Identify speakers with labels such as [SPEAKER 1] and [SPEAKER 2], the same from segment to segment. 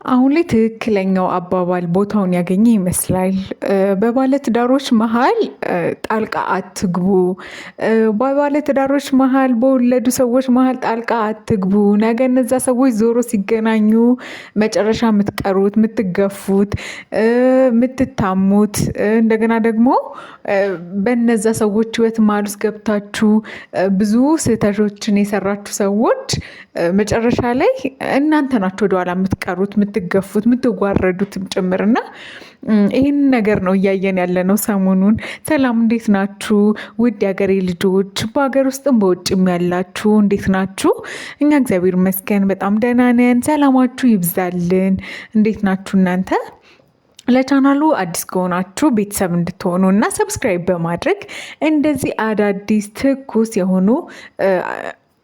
[SPEAKER 1] አሁን ላይ ትክክለኛው አባባል ቦታውን ያገኘ ይመስላል። በባለትዳሮች መሃል ጣልቃ አትግቡ። በባለትዳሮች መሃል በወለዱ ሰዎች መሃል ጣልቃ አትግቡ። ነገ እነዛ ሰዎች ዞሮ ሲገናኙ መጨረሻ የምትቀሩት፣ የምትገፉት፣ የምትታሙት እንደገና ደግሞ በነዛ ሰዎች ህይወት መሃል ውስጥ ገብታችሁ ብዙ ስህተቶችን የሰራችሁ ሰዎች መጨረሻ ላይ እናንተ ናችሁ ወደኋላ የምትቀሩት፣ የምትገፉት፣ የምትዋረዱትም ጭምርና ይህንን ነገር ነው እያየን ያለ ነው ሰሞኑን። ሰላም እንዴት ናችሁ ውድ የሀገሬ ልጆች፣ በሀገር ውስጥም በውጭም ያላችሁ እንዴት ናችሁ? እኛ እግዚአብሔር ይመስገን በጣም ደህና ነን። ሰላማችሁ ይብዛልን። እንዴት ናችሁ እናንተ? ለቻናሉ አዲስ ከሆናችሁ ቤተሰብ እንድትሆኑ እና ሰብስክራይብ በማድረግ እንደዚህ አዳዲስ ትኩስ የሆኑ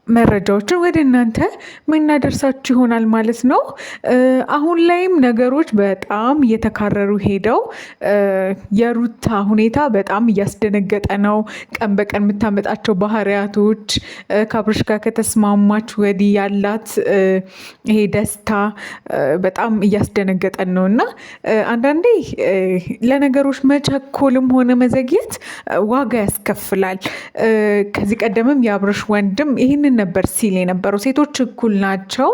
[SPEAKER 1] መረጃዎችን ወደ እናንተ ምናደርሳችሁ ይሆናል ማለት ነው። አሁን ላይም ነገሮች በጣም እየተካረሩ ሄደው የሩታ ሁኔታ በጣም እያስደነገጠ ነው። ቀን በቀን የምታመጣቸው ባህሪያቶች ከአብርሽ ጋር ከተስማማች ወዲህ ያላት ይሄ ደስታ በጣም እያስደነገጠን ነው እና አንዳንዴ ለነገሮች መቸኮልም ሆነ መዘግየት ዋጋ ያስከፍላል። ከዚህ ቀደምም የአብርሽ ወንድም ይህንን ነበር ሲል የነበረው ሴቶች እኩል ናቸው፣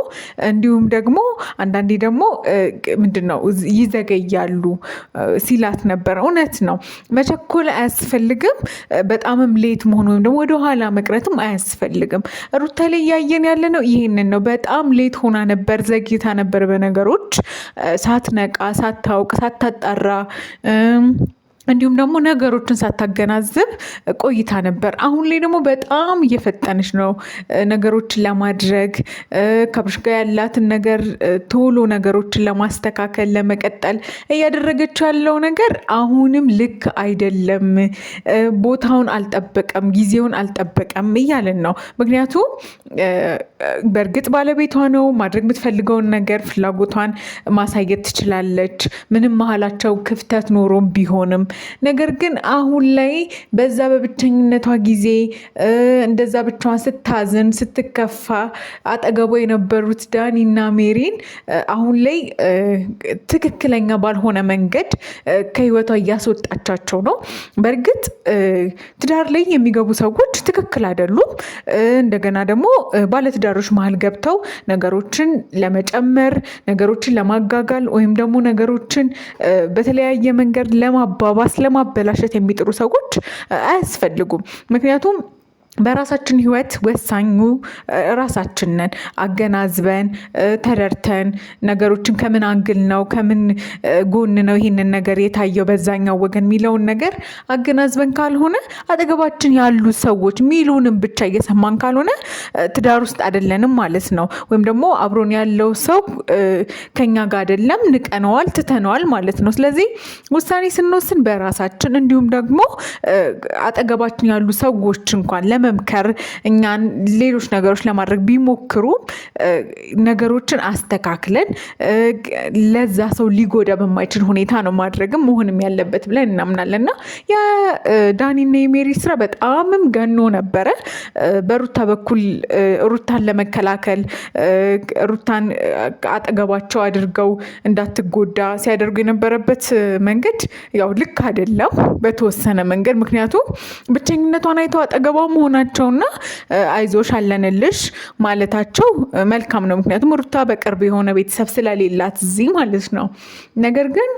[SPEAKER 1] እንዲሁም ደግሞ አንዳንዴ ደግሞ ምንድነው ይዘገያሉ ሲላት ነበር። እውነት ነው፣ መቸኮል አያስፈልግም። በጣምም ሌት መሆን ወይም ደግሞ ወደኋላ መቅረትም አያስፈልግም። ሩታ ላይ እያየን ያለ ነው ይህንን ነው። በጣም ሌት ሆና ነበር፣ ዘግይታ ነበር በነገሮች ሳትነቃ፣ ሳታውቅ፣ ሳታጣራ እንዲሁም ደግሞ ነገሮችን ሳታገናዝብ ቆይታ ነበር። አሁን ላይ ደግሞ በጣም እየፈጠነች ነው ነገሮችን ለማድረግ። ከአብርሽ ጋር ያላትን ነገር ቶሎ ነገሮችን ለማስተካከል ለመቀጠል እያደረገችው ያለው ነገር አሁንም ልክ አይደለም። ቦታውን አልጠበቀም፣ ጊዜውን አልጠበቀም እያለን ነው። ምክንያቱም በእርግጥ ባለቤቷ ነው፣ ማድረግ የምትፈልገውን ነገር ፍላጎቷን ማሳየት ትችላለች፣ ምንም መሀላቸው ክፍተት ኖሮም ቢሆንም። ነገር ግን አሁን ላይ በዛ በብቸኝነቷ ጊዜ እንደዛ ብቻዋን ስታዝን ስትከፋ አጠገቧ የነበሩት ዳኒና ሜሪን አሁን ላይ ትክክለኛ ባልሆነ መንገድ ከህይወቷ እያስወጣቻቸው ነው። በእርግጥ ትዳር ላይ የሚገቡ ሰዎች ትክክል አይደሉም። እንደገና ደግሞ ባለትዳሮች መሀል ገብተው ነገሮችን ለመጨመር፣ ነገሮችን ለማጋጋል ወይም ደግሞ ነገሮችን በተለያየ መንገድ ለማባባስ፣ ለማበላሸት የሚጥሩ ሰዎች አያስፈልጉም። ምክንያቱም በራሳችን ህይወት ወሳኙ ራሳችን ነን። አገናዝበን ተረድተን ነገሮችን ከምን አንግል ነው ከምን ጎን ነው ይህንን ነገር የታየው በዛኛው ወገን የሚለውን ነገር አገናዝበን ካልሆነ አጠገባችን ያሉ ሰዎች ሚሉንም ብቻ እየሰማን ካልሆነ ትዳር ውስጥ አይደለንም ማለት ነው። ወይም ደግሞ አብሮን ያለው ሰው ከኛ ጋር አይደለም፣ ንቀነዋል፣ ትተነዋል ማለት ነው። ስለዚህ ውሳኔ ስንወስን በራሳችን እንዲሁም ደግሞ አጠገባችን ያሉ ሰዎች እንኳን ለመምከር እኛን ሌሎች ነገሮች ለማድረግ ቢሞክሩ ነገሮችን አስተካክለን ለዛ ሰው ሊጎዳ በማይችል ሁኔታ ነው ማድረግም መሆንም ያለበት ብለን እናምናለን። እና የዳኒና የሜሪ ስራ በጣምም ገኖ ነበረ። በሩታ በኩል ሩታን ለመከላከል ሩታን አጠገባቸው አድርገው እንዳትጎዳ ሲያደርጉ የነበረበት መንገድ ያው ልክ አይደለም በተወሰነ መንገድ። ምክንያቱም ብቸኝነቷን አይተው አጠገቧ መሆናቸውና አይዞሽ አለንልሽ ማለታቸው መልካም ነው። ምክንያቱም ሩታ በቅርብ የሆነ ቤተሰብ ስለሌላት እዚህ ማለት ነው። ነገር ግን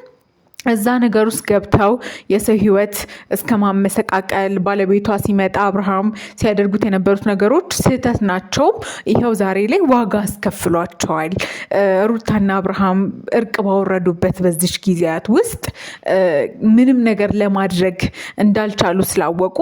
[SPEAKER 1] እዛ ነገር ውስጥ ገብተው የሰው ህይወት እስከ ማመሰቃቀል ባለቤቷ ሲመጣ አብርሃም ሲያደርጉት የነበሩት ነገሮች ስህተት ናቸው። ይኸው ዛሬ ላይ ዋጋ አስከፍሏቸዋል። ሩታና አብርሃም እርቅ ባወረዱበት በዚች ጊዜያት ውስጥ ምንም ነገር ለማድረግ እንዳልቻሉ ስላወቁ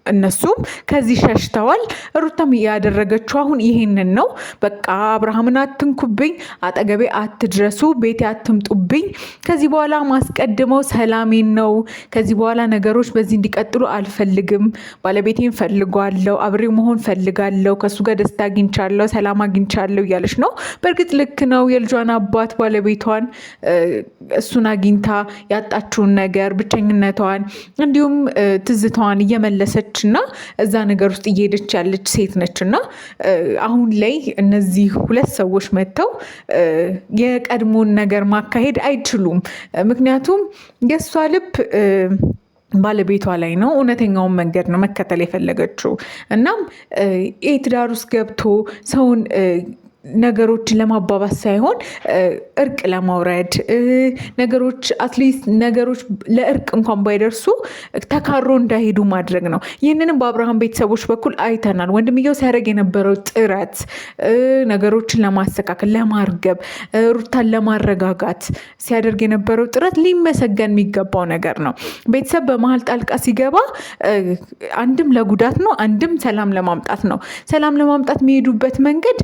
[SPEAKER 1] እነሱም ከዚህ ሸሽተዋል። ሩታም ያደረገችው አሁን ይሄንን ነው። በቃ አብርሃምን አትንኩብኝ፣ አጠገቤ አትድረሱ፣ ቤቴ አትምጡብኝ። ከዚህ በኋላ ማስቀድመው ሰላሜን ነው። ከዚህ በኋላ ነገሮች በዚህ እንዲቀጥሉ አልፈልግም። ባለቤቴን ፈልጓለሁ፣ አብሬው መሆን ፈልጋለሁ፣ ከሱ ጋር ደስታ አግኝቻለሁ፣ ሰላም አግኝቻለሁ እያለች ነው። በእርግጥ ልክ ነው። የልጇን አባት ባለቤቷን እሱን አግኝታ ያጣችውን ነገር ብቸኝነቷን እንዲሁም ትዝታዋን እየመለሰች እና እዛ ነገር ውስጥ እየሄደች ያለች ሴት ነች እና አሁን ላይ እነዚህ ሁለት ሰዎች መጥተው የቀድሞን ነገር ማካሄድ አይችሉም። ምክንያቱም የእሷ ልብ ባለቤቷ ላይ ነው። እውነተኛውን መንገድ ነው መከተል የፈለገችው። እናም ትዳር ውስጥ ገብቶ ሰውን ነገሮችን ለማባባስ ሳይሆን እርቅ ለማውረድ ነገሮች አትሊስት ነገሮች ለእርቅ እንኳን ባይደርሱ ተካሮ እንዳይሄዱ ማድረግ ነው። ይህንንም በአብርሃም ቤተሰቦች በኩል አይተናል። ወንድምየው ሲያደርግ የነበረው ጥረት ነገሮችን ለማስተካከል፣ ለማርገብ፣ ሩታን ለማረጋጋት ሲያደርግ የነበረው ጥረት ሊመሰገን የሚገባው ነገር ነው። ቤተሰብ በመሀል ጣልቃ ሲገባ አንድም ለጉዳት ነው፣ አንድም ሰላም ለማምጣት ነው። ሰላም ለማምጣት የሚሄዱበት መንገድ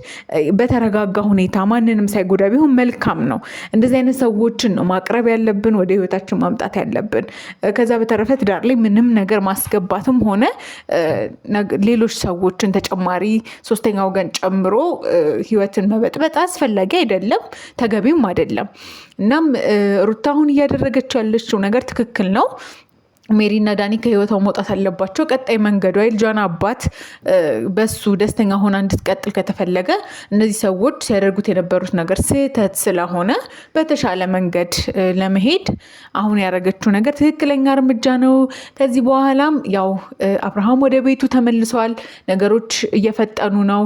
[SPEAKER 1] በተረጋጋ ሁኔታ ማንንም ሳይጎዳ ቢሆን መልካም ነው። እንደዚህ አይነት ሰዎችን ነው ማቅረብ ያለብን፣ ወደ ህይወታችን ማምጣት ያለብን። ከዛ በተረፈ ትዳር ላይ ምንም ነገር ማስገባትም ሆነ ሌሎች ሰዎችን ተጨማሪ ሶስተኛ ወገን ጨምሮ ህይወትን መበጥበጥ አስፈላጊ አይደለም፣ ተገቢም አይደለም። እናም ሩታ አሁን እያደረገች ያለችው ነገር ትክክል ነው። ሜሪና ዳኒ ከህይወቷ መውጣት አለባቸው። ቀጣይ መንገዷ የልጇን አባት በሱ ደስተኛ ሆና እንድትቀጥል ከተፈለገ እነዚህ ሰዎች ሲያደርጉት የነበሩት ነገር ስህተት ስለሆነ በተሻለ መንገድ ለመሄድ አሁን ያደረገችው ነገር ትክክለኛ እርምጃ ነው። ከዚህ በኋላም ያው አብርሃም ወደ ቤቱ ተመልሰዋል። ነገሮች እየፈጠኑ ነው።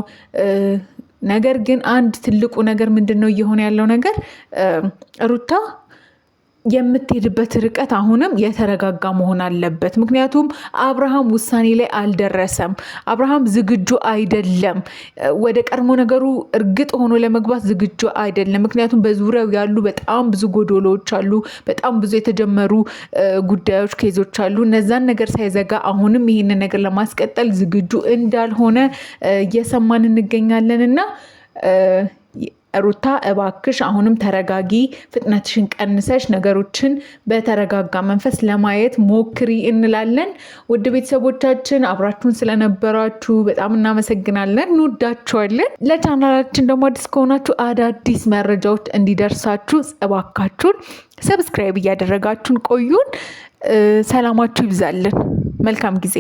[SPEAKER 1] ነገር ግን አንድ ትልቁ ነገር ምንድን ነው እየሆነ ያለው ነገር ሩታ የምትሄድበት ርቀት አሁንም የተረጋጋ መሆን አለበት። ምክንያቱም አብርሃም ውሳኔ ላይ አልደረሰም። አብርሃም ዝግጁ አይደለም። ወደ ቀድሞ ነገሩ እርግጥ ሆኖ ለመግባት ዝግጁ አይደለም። ምክንያቱም በዙሪያው ያሉ በጣም ብዙ ጎዶሎዎች አሉ። በጣም ብዙ የተጀመሩ ጉዳዮች፣ ኬዞች አሉ። እነዛን ነገር ሳይዘጋ አሁንም ይህንን ነገር ለማስቀጠል ዝግጁ እንዳልሆነ እየሰማን እንገኛለን እና ሩታ እባክሽ አሁንም ተረጋጊ፣ ፍጥነትሽን ቀንሰሽ ነገሮችን በተረጋጋ መንፈስ ለማየት ሞክሪ እንላለን። ውድ ቤተሰቦቻችን አብራችሁን ስለነበራችሁ በጣም እናመሰግናለን፣ እንወዳችኋለን። ለቻናላችን ደግሞ አዲስ ከሆናችሁ አዳዲስ መረጃዎች እንዲደርሳችሁ እባካችሁን ሰብስክራይብ እያደረጋችሁን ቆዩን። ሰላማችሁ ይብዛልን። መልካም ጊዜ